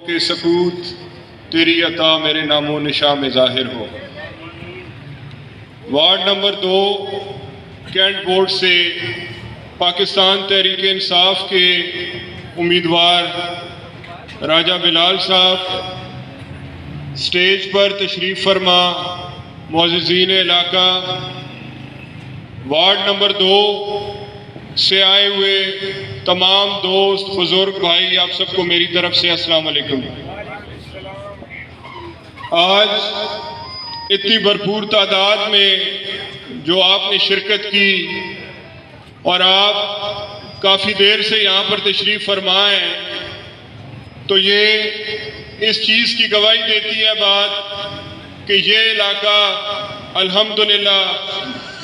کہ سکوت تیری عطا میرے نام و نشاں میں ظاہر ہو۔ وارڈ نمبر 2 کینٹ بورڈ سے پاکستان تحریک انصاف کے امیدوار راجہ بلال صاحب سٹیج پر تشریف فرما۔ معززین علاقہ، وارڈ نمبر 2 سے آئے ہوئے تمام دوست بزرگ بھائی، آپ سب کو میری طرف سے السلام علیکم۔ آج اتنی بھرپور تعداد میں جو آپ نے شرکت کی اور آپ کافی دیر سے یہاں پر تشریف فرما ہیں، تو یہ اس چیز کی گواہی دیتی ہے بات کہ یہ علاقہ الحمدللہ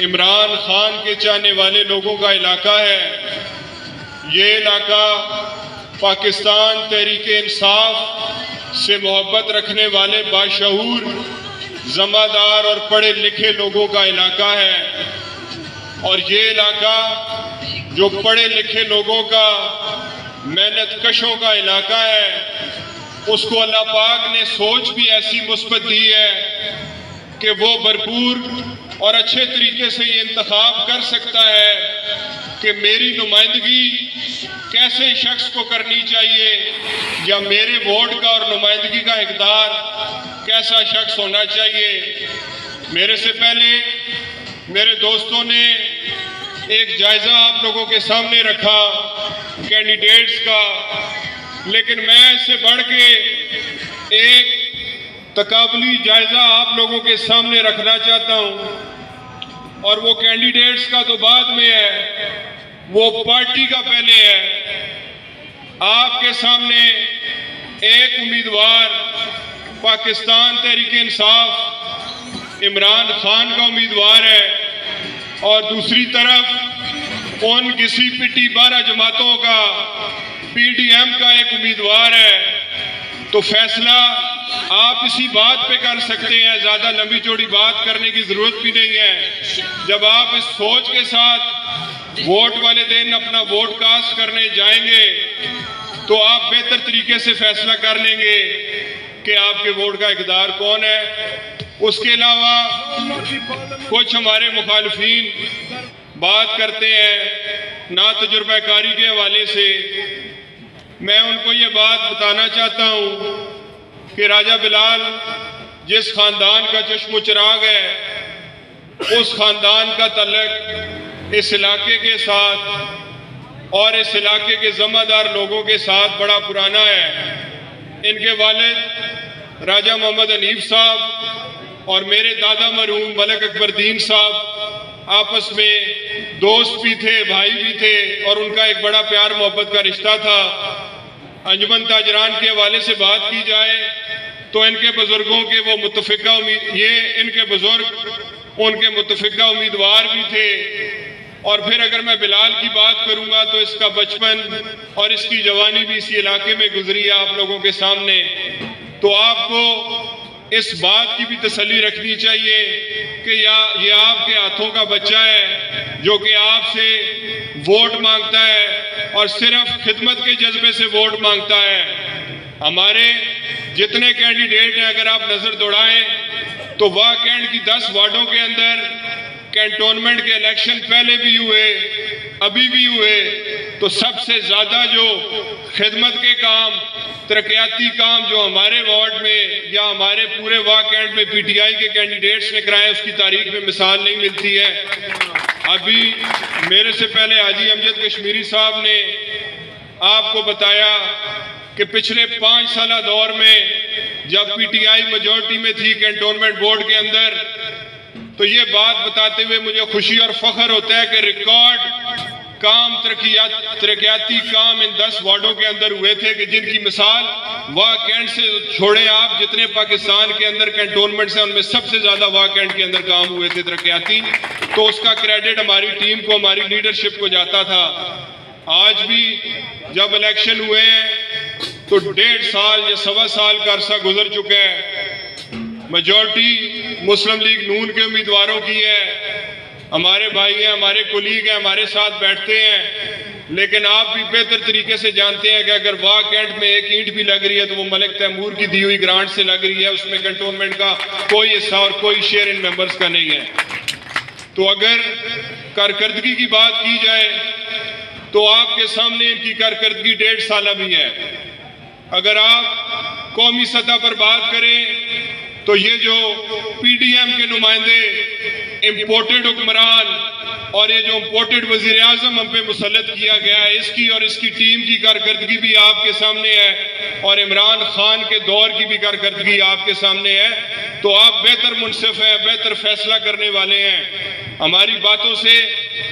عمران خان کے چاہنے والے لوگوں کا علاقہ ہے۔ یہ علاقہ پاکستان تحریک انصاف سے محبت رکھنے والے باشعور، ذمہ دار اور پڑھے لکھے لوگوں کا علاقہ ہے، اور یہ علاقہ جو پڑھے لکھے لوگوں کا، محنت کشوں کا علاقہ ہے، اس کو اللہ پاک نے سوچ بھی ایسی مثبت دی ہے کہ وہ بھرپور اور اچھے طریقے سے یہ انتخاب کر سکتا ہے کہ میری نمائندگی کیسے شخص کو کرنی چاہیے، یا میرے ووٹ کا اور نمائندگی کا اقدار کیسا شخص ہونا چاہیے۔ میرے سے پہلے میرے دوستوں نے ایک جائزہ آپ لوگوں کے سامنے رکھا کینڈیڈیٹس کا، لیکن میں اس سے بڑھ کے ایک تقابلی جائزہ آپ لوگوں کے سامنے رکھنا چاہتا ہوں، اور وہ کینڈیڈیٹس کا تو بعد میں ہے، وہ پارٹی کا پہلے ہے۔ آپ کے سامنے ایک امیدوار پاکستان تحریک انصاف عمران خان کا امیدوار ہے، اور دوسری طرف ان کسی پٹی 12 جماعتوں کا پی ڈی ایم کا ایک امیدوار ہے۔ تو فیصلہ آپ اسی بات پہ کر سکتے ہیں، زیادہ لمبی چوڑی بات کرنے کی ضرورت بھی نہیں ہے۔ جب آپ اس سوچ کے ساتھ ووٹ والے دن اپنا ووٹ کاسٹ کرنے جائیں گے تو آپ بہتر طریقے سے فیصلہ کر لیں گے کہ آپ کے ووٹ کا اقدار کون ہے۔ اس کے علاوہ کچھ ہمارے مخالفین بات کرتے ہیں نا تجربہ کاری کے حوالے سے۔ میں ان کو یہ بات بتانا چاہتا ہوں کہ راجہ بلال جس خاندان کا چشم و چراغ ہے، اس خاندان کا تعلق اس علاقے کے ساتھ اور اس علاقے کے ذمہ دار لوگوں کے ساتھ بڑا پرانا ہے۔ ان کے والد راجہ محمد حنیف صاحب اور میرے دادا مرحوم ملک اکبر الدین صاحب آپس میں دوست بھی تھے، بھائی بھی تھے، اور ان کا ایک بڑا پیار محبت کا رشتہ تھا۔ انجمن تاجران کے حوالے سے بات کی جائے تو ان کے بزرگوں کے وہ متفقہ ان کے بزرگ ان کے متفقہ امیدوار بھی تھے۔ اور پھر اگر میں بلال کی بات کروں گا تو اس کا بچپن اور اس کی جوانی بھی اسی علاقے میں گزری ہے آپ لوگوں کے سامنے۔ تو آپ کو اس بات کی بھی تسلی رکھنی چاہیے کہ یہ آپ کے ہاتھوں کا بچہ ہے جو کہ آپ سے ووٹ مانگتا ہے اور صرف خدمت کے جذبے سے ووٹ مانگتا ہے۔ ہمارے جتنے کینڈیڈیٹ ہیں اگر آپ نظر دوڑائیں تو واہ کینٹ کی 10 وارڈوں کے اندر کینٹونمنٹ کے الیکشن پہلے بھی ہوئے، ابھی بھی ہوئے، تو سب سے زیادہ جو خدمت کے کام، ترقیاتی کام جو ہمارے وارڈ میں یا ہمارے پورے واہ کینٹ میں پی ٹی آئی کے کینڈیڈیٹس نے کرائے، اس کی تاریخ میں مثال نہیں ملتی ہے۔ ابھی میرے سے پہلے حاجی امجد کشمیری صاحب نے آپ کو بتایا کہ پچھلے 5 سالہ دور میں جب پی ٹی آئی میجورٹی میں تھی کینٹونمنٹ بورڈ کے اندر، تو یہ بات بتاتے ہوئے مجھے خوشی اور فخر ہوتا ہے کہ ریکارڈ کام، ترقیاتی کام ان 10 وارڈوں کے اندر ہوئے تھے کہ جن کی مثال واہ کینٹ سے چھوڑیں آپ، جتنے پاکستان کے اندر کینٹونمنٹ سے ان میں سب سے زیادہ واہ کینٹ کے اندر کام ہوئے تھے ترقیاتی۔ تو اس کا کریڈٹ ہماری ٹیم کو، ہماری لیڈرشپ کو جاتا تھا۔ آج بھی جب الیکشن ہوئے ہیں تو 1.5 سال یا 1.25 سال کا عرصہ گزر چکا ہے۔ میجورٹی مسلم لیگ نون کے امیدواروں کی ہے، ہمارے بھائی ہیں، ہمارے کولیگ ہیں، ہمارے ساتھ بیٹھتے ہیں، لیکن آپ بھی بہتر طریقے سے جانتے ہیں کہ اگر واہ کینٹ میں ایک اینٹ بھی لگ رہی ہے تو وہ ملک تیمور کی دی ہوئی گرانٹ سے لگ رہی ہے، اس میں کنٹونمنٹ کا کوئی حصہ اور کوئی شیئر ان ممبرز کا نہیں ہے۔ تو اگر کارکردگی کی بات کی جائے تو آپ کے سامنے ان کی کارکردگی 1.5 سالہ بھی ہے۔ اگر آپ قومی سطح پر بات کریں تو یہ جو پی ڈی ایم کے نمائندے، امپورٹڈ حکمران اور یہ جو امپورٹڈ وزیر اعظم ہم پہ مسلط کیا گیا ہے، اس کی اور اس کی ٹیم کی کارکردگی بھی آپ کے سامنے ہے، اور عمران خان کے دور کی بھی کارکردگی آپ کے سامنے ہے۔ تو آپ بہتر منصف ہیں، بہتر فیصلہ کرنے والے ہیں۔ ہماری باتوں سے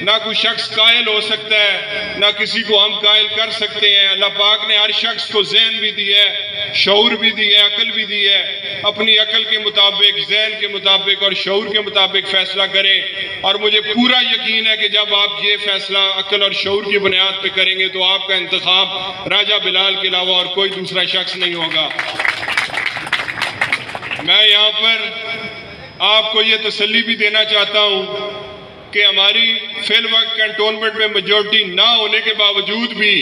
نہ کوئی شخص قائل ہو سکتا ہے، نہ کسی کو ہم قائل کر سکتے ہیں۔ اللہ پاک نے ہر شخص کو ذہن بھی دی ہے، شعور بھی دی ہے، عقل بھی دی ہے۔ اپنی عقل کے مطابق، ذہن کے مطابق اور شعور کے مطابق فیصلہ کریں، اور مجھے پورا یقین ہے کہ جب آپ یہ فیصلہ عقل اور شعور کی بنیاد پہ کریں گے تو آپ کا انتخاب راجہ بلال کے علاوہ اور کوئی دوسرا شخص نہیں ہوگا۔ میں یہاں پر آپ کو یہ تسلی بھی دینا چاہتا ہوں کہ ہماری فی الوقت کنٹونمنٹ میں میجورٹی نہ ہونے کے باوجود بھی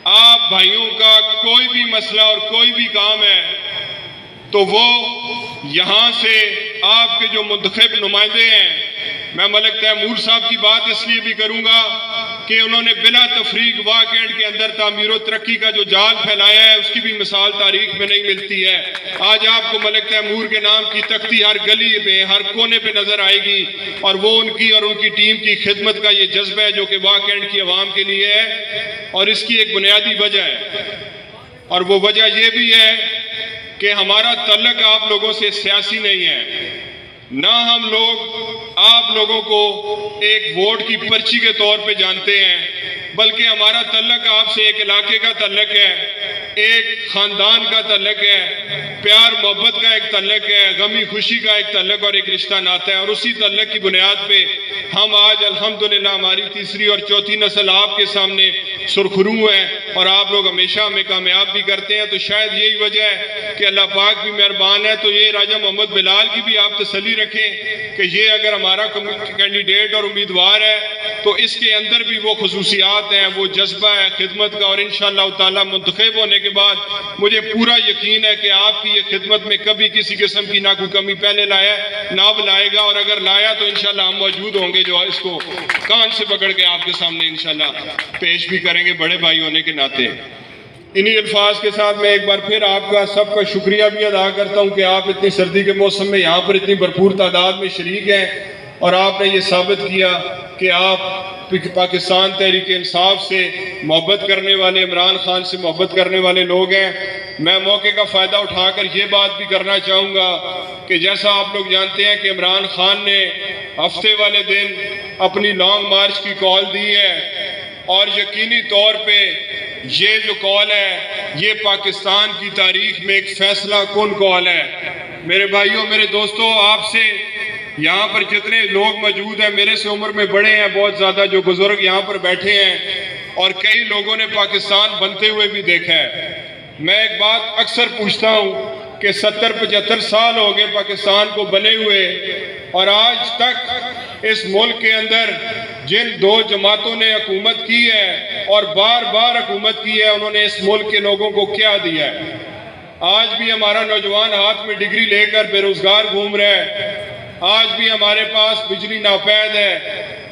آپ بھائیوں کا کوئی بھی مسئلہ اور کوئی بھی کام ہے تو وہ یہاں سے آپ کے جو منتخب نمائندے ہیں، میں ملک تیمور صاحب کی بات اس لیے بھی کروں گا کہ انہوں نے بلا تفریق واہ کینٹ کے اندر تعمیر و ترقی کا جو جال پھیلایا ہے، اس کی بھی مثال تاریخ میں نہیں ملتی ہے۔ آج آپ کو ملک تیمور کے نام کی تختی ہر گلی میں، ہر کونے پہ نظر آئے گی، اور وہ ان کی اور ان کی ٹیم کی خدمت کا یہ جذبہ ہے جو کہ واہ کینٹ کی عوام کے لیے ہے، اور اس کی ایک بنیادی وجہ ہے، اور وہ وجہ یہ بھی ہے کہ ہمارا تعلق آپ لوگوں سے سیاسی نہیں ہے، نہ ہم لوگ آپ لوگوں کو ایک ووٹ کی پرچی کے طور پہ جانتے ہیں، بلکہ ہمارا تعلق آپ سے ایک علاقے کا تعلق ہے، ایک خاندان کا تعلق ہے، پیار محبت کا ایک تعلق ہے، غمی خوشی کا ایک تعلق اور ایک رشتہ ناتا ہے، اور اسی تعلق کی بنیاد پہ ہم آج الحمدللہ ہماری تیسری اور چوتھی نسل آپ کے سامنے سرخرو ہیں، اور آپ لوگ ہمیشہ ہمیں کامیاب بھی کرتے ہیں۔ تو شاید یہی وجہ ہے کہ اللہ پاک بھی مہربان ہے۔ تو یہ راجہ محمد بلال کی بھی آپ تسلی رکھیں کہ یہ اگر ہمارا کینڈیڈیٹ اور امیدوار ہے تو اس کے اندر بھی وہ خصوصیات ہیں، وہ جذبہ ہے خدمت کا، اور انشاءاللہ تعالی منتخب ہونے کے بعد مجھے پورا یقین ہے کہ آپ کی یہ خدمت میں کبھی کسی قسم کی نہ کوئی کمی پہلے لایا نہ اب لائے گا، اور اگر لایا تو انشاءاللہ ہم موجود ہوں گے جو اس کو کان سے پکڑ کے آپ کے سامنے انشاءاللہ پیش بھی کریں گے بڑے بھائی ہونے کے ناطے۔ انہی الفاظ کے ساتھ میں ایک بار پھر آپ کا سب کا شکریہ بھی ادا کرتا ہوں کہ آپ اتنی سردی کے موسم میں یہاں پر اتنی بھرپور تعداد میں شریک ہیں، اور آپ نے یہ ثابت کیا کہ آپ پاکستان تحریک انصاف سے محبت کرنے والے، عمران خان سے محبت کرنے والے لوگ ہیں۔ میں موقع کا فائدہ اٹھا کر یہ بات بھی کرنا چاہوں گا کہ جیسا آپ لوگ جانتے ہیں کہ عمران خان نے ہفتے والے دن اپنی لانگ مارچ کی کال دی ہے، اور یقینی طور پہ یہ جو کال ہے یہ پاکستان کی تاریخ میں ایک فیصلہ کن کال ہے۔ میرے بھائیوں، میرے دوستوں، آپ سے یہاں پر جتنے لوگ موجود ہیں، میرے سے عمر میں بڑے ہیں بہت زیادہ، جو بزرگ یہاں پر بیٹھے ہیں، اور کئی لوگوں نے پاکستان بنتے ہوئے بھی دیکھا ہے۔ میں ایک بات اکثر پوچھتا ہوں کہ 70-75 سال ہو گئے پاکستان کو بنے ہوئے، اور آج تک اس ملک کے اندر جن دو جماعتوں نے حکومت کی ہے اور بار بار حکومت کی ہے، انہوں نے اس ملک کے لوگوں کو کیا دیا ہے؟ آج بھی ہمارا نوجوان ہاتھ میں ڈگری لے کر بے روزگار گھوم رہا ہے، آج بھی ہمارے پاس بجلی ناپید ہے،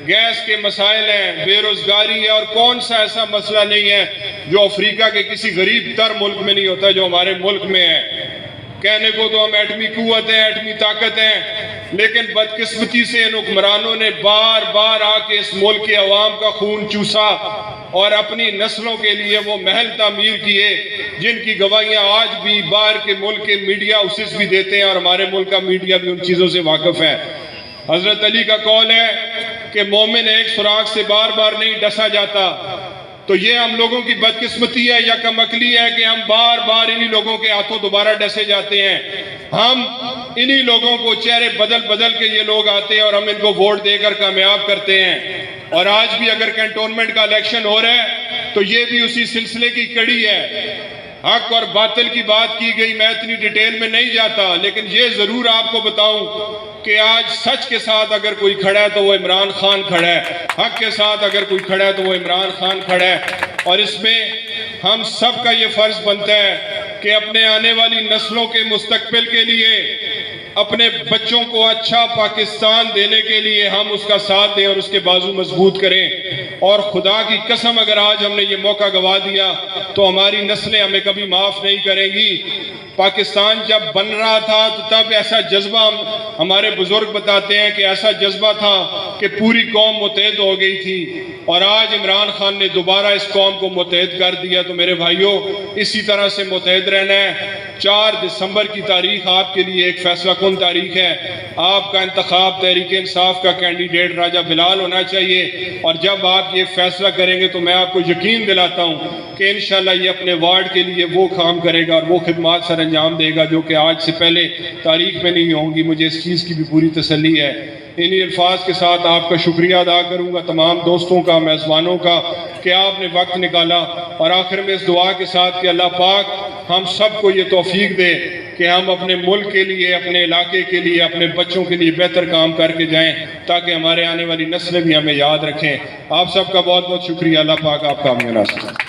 گیس کے مسائل ہیں، بے روزگاری ہے، اور کون سا ایسا مسئلہ نہیں ہے جو افریقہ کے کسی غریب تر ملک میں نہیں ہوتا جو ہمارے ملک میں ہے۔ کہنے کو تو ہم ایٹمی قوت ہیں، ایٹمی طاقت ہیں، لیکن بدقسمتی سے ان حکمرانوں نے بار بار آ کے اس ملک کے عوام کا خون چوسا، اور اپنی نسلوں کے لیے وہ محل تعمیر کیے جن کی گواہیاں آج بھی باہر کے ملک کے میڈیا ہاؤسز بھی دیتے ہیں، اور ہمارے ملک کا میڈیا بھی ان چیزوں سے واقف ہے۔ حضرت علی کا قول ہے کہ مومن ایک سراغ سے بار بار نہیں ڈسا جاتا۔ تو یہ ہم لوگوں کی بدقسمتی ہے یا کم عقلی ہے کہ ہم بار بار انہی لوگوں کے ہاتھوں دوبارہ ڈسے جاتے ہیں۔ ہم انہی لوگوں کو چہرے بدل بدل کے یہ لوگ آتے ہیں اور ہم ان کو ووٹ دے کر کامیاب کرتے ہیں۔ اور آج بھی اگر کنٹونمنٹ کا الیکشن ہو رہا ہے تو یہ بھی اسی سلسلے کی کڑی ہے۔ حق اور باطل کی بات کی گئی، میں اتنی ڈیٹیل میں نہیں جاتا، لیکن یہ ضرور آپ کو بتاؤں کہ آج سچ کے ساتھ اگر کوئی کھڑا ہے تو وہ عمران خان کھڑا ہے، حق کے ساتھ اگر کوئی کھڑا ہے تو وہ عمران خان کھڑا ہے۔ اور اس میں ہم سب کا یہ فرض بنتا ہے کہ اپنے آنے والی نسلوں کے مستقبل کے لیے، اپنے بچوں کو اچھا پاکستان دینے کے لیے ہم اس کا ساتھ دیں اور اس کے بازو مضبوط کریں۔ اور خدا کی قسم اگر آج ہم نے یہ موقع گوا دیا تو ہماری نسلیں ہمیں کبھی معاف نہیں کریں گی۔ پاکستان جب بن رہا تھا تو تب ایسا جذبہ، ہمارے بزرگ بتاتے ہیں کہ ایسا جذبہ تھا کہ پوری قوم متحد ہو گئی تھی، اور آج عمران خان نے دوبارہ اس قوم کو متحد کر دیا۔ تو میرے بھائیوں، اسی طرح سے متحد رہنا ہے۔ 4 دسمبر کی تاریخ آپ کے لیے ایک فیصلہ کن تاریخ ہے۔ آپ کا انتخاب تحریک انصاف کا کینڈیڈیٹ راجہ بلال ہونا چاہیے، اور جب آپ یہ فیصلہ کریں گے تو میں آپ کو یقین دلاتا ہوں کہ انشاءاللہ یہ اپنے وارڈ کے لیے وہ کام کرے گا اور وہ خدمات سر انجام دے گا جو کہ آج سے پہلے تاریخ میں نہیں ہوں گی۔ مجھے اس چیز کی بھی پوری تسلی ہے۔ انہی الفاظ کے ساتھ آپ کا شکریہ ادا کروں گا، تمام دوستوں کا، میزبانوں کا، کہ آپ نے وقت نکالا، اور آخر میں اس دعا کے ساتھ کہ اللہ پاک ہم سب کو یہ توفیق دے کہ ہم اپنے ملک کے لیے، اپنے علاقے کے لیے، اپنے بچوں کے لیے بہتر کام کر کے جائیں، تاکہ ہمارے آنے والی نسلیں بھی ہمیں یاد رکھیں۔ آپ سب کا بہت بہت شکریہ۔ اللہ پاک آپ کا کامیاب بنائے۔